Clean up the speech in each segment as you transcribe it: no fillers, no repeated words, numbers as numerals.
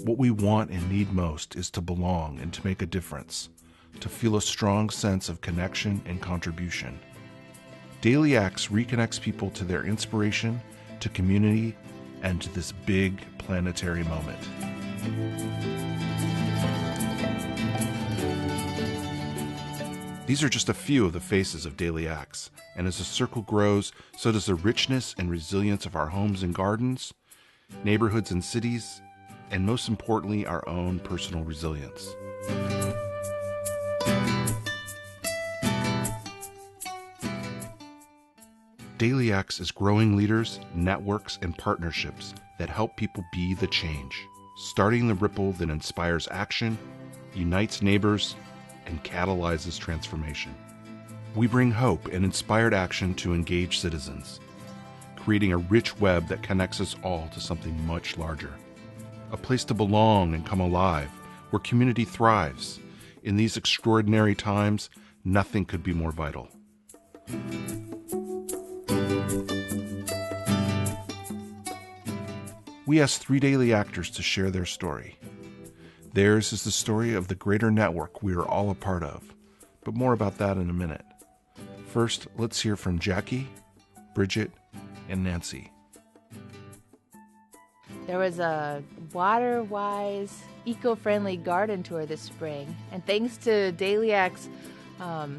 What we want and need most is to belong and to make a difference, to feel a strong sense of connection and contribution. Daily Acts reconnects people to their inspiration, to community, and to this big planetary moment. These are just a few of the faces of Daily Acts, and as the circle grows, so does the richness and resilience of our homes and gardens, neighborhoods and cities, and most importantly, our own personal resilience. Daily Acts is growing leaders, networks, and partnerships that help people be the change, starting the ripple that inspires action, unites neighbors, and catalyzes transformation. We bring hope and inspired action to engage citizens, creating a rich web that connects us all to something much larger. A place to belong and come alive, where community thrives. In these extraordinary times, nothing could be more vital. We asked 3 daily actors to share their story. Theirs is the story of the greater network we are all a part of, but more about that in a minute. First, let's hear from Jackie, Bridget, and Nancy. There was a water-wise, eco-friendly garden tour this spring, and thanks to Daily Acts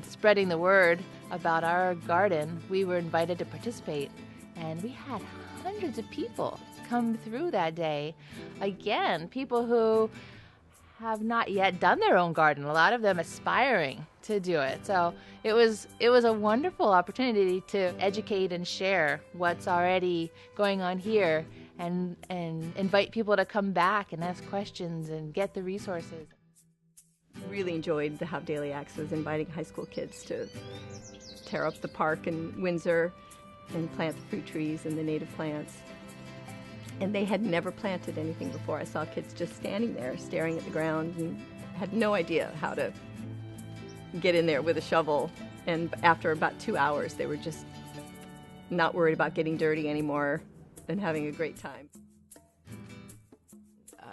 spreading the word about our garden, we were invited to participate, and we had hundreds of people come through that day. Again, people who have not yet done their own garden, a lot of them aspiring to do it. So it was a wonderful opportunity to educate and share what's already going on here, and invite people to come back and ask questions and get the resources. Really enjoyed how Daily Acts was inviting high school kids to tear up the park in Windsor and plant the fruit trees and the native plants. And they had never planted anything before. I saw kids just standing there staring at the ground and had no idea how to get in there with a shovel. And after about 2 hours, they were just not worried about getting dirty anymore and having a great time.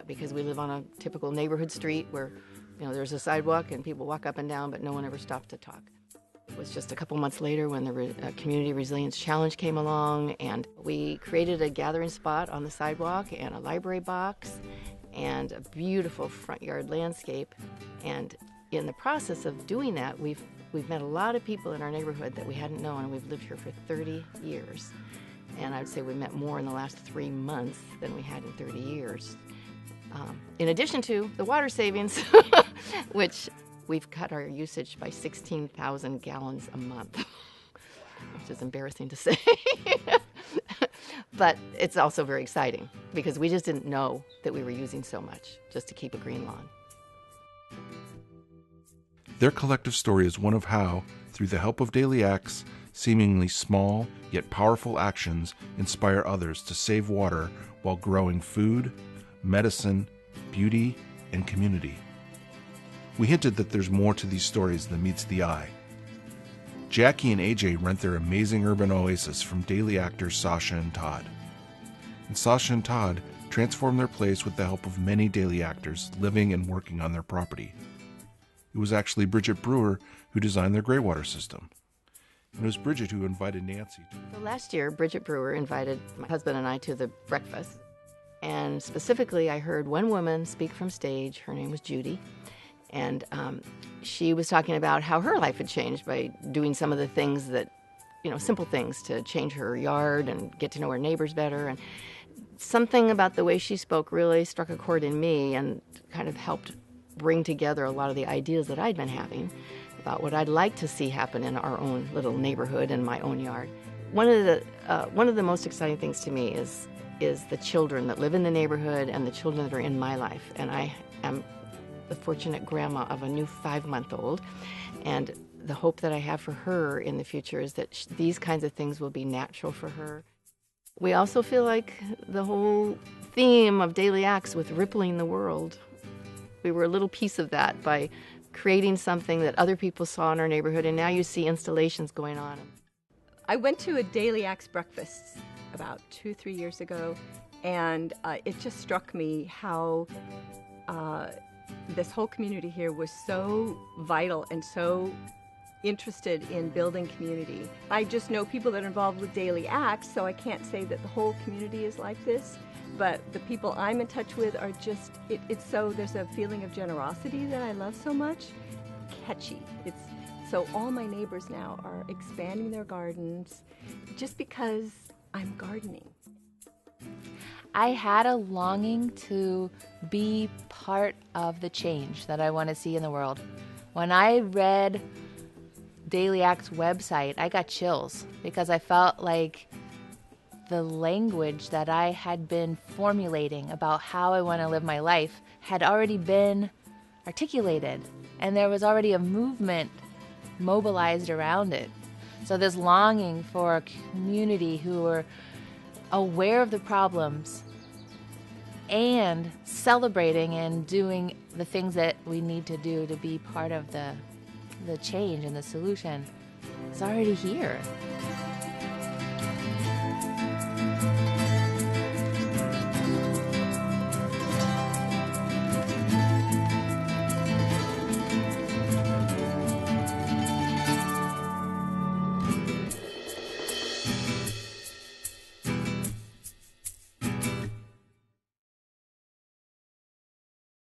Because we live on a typical neighborhood street where, there's a sidewalk and people walk up and down, but no one ever stops to talk. It was just a couple months later when the Community Resilience Challenge came along, and we created a gathering spot on the sidewalk and a library box and a beautiful front yard landscape. And in the process of doing that, we've met a lot of people in our neighborhood that we hadn't known, and we've lived here for 30 years. And I would say we met more in the last 3 months than we had in 30 years. In addition to the water savings, which we've cut our usage by 16,000 gallons a month, which is embarrassing to say. But it's also very exciting because we just didn't know that we were using so much just to keep a green lawn. Their collective story is one of how, through the help of Daily Acts, seemingly small yet powerful actions inspire others to save water while growing food, medicine, beauty, and community. We hinted that there's more to these stories than meets the eye. Jackie and AJ rent their amazing urban oasis from Daily Actors Sasha and Todd. And Sasha and Todd transformed their place with the help of many Daily Actors living and working on their property. It was actually Bridget Brewer who designed their graywater system. And it was Bridget who invited Nancy to. So last year, Bridget Brewer invited my husband and I to the breakfast. And specifically, I heard one woman speak from stage. Her name was Judy. And she was talking about how her life had changed by doing some of the things that, simple things to change her yard and get to know her neighbors better. And something about the way she spoke really struck a chord in me and kind of helped bring together a lot of the ideas that I'd been having about what I'd like to see happen in our own little neighborhood and my own yard. One of the most exciting things to me is the children that live in the neighborhood and the children that are in my life. And I am the fortunate grandma of a new 5-month-old, and the hope that I have for her in the future is that these kinds of things will be natural for her. We also feel like the whole theme of Daily Acts with rippling the world, we were a little piece of that by creating something that other people saw in our neighborhood, and now you see installations going on. I went to a Daily Acts breakfast about 2-3 years ago, and it just struck me how this whole community here was so vital and so interested in building community. I just know people that are involved with Daily Acts, so I can't say that the whole community is like this, but the people I'm in touch with are just, there's a feeling of generosity that I love so much. Catchy. So all my neighbors now are expanding their gardens just because I'm gardening. I had a longing to be part of the change that I want to see in the world. When I read Daily Acts website, I got chills because I felt like the language that I had been formulating about how I want to live my life had already been articulated, and there was already a movement mobilized around it. So this longing for a community who were aware of the problems and celebrating and doing the things that we need to do to be part of the change and the solution is already here.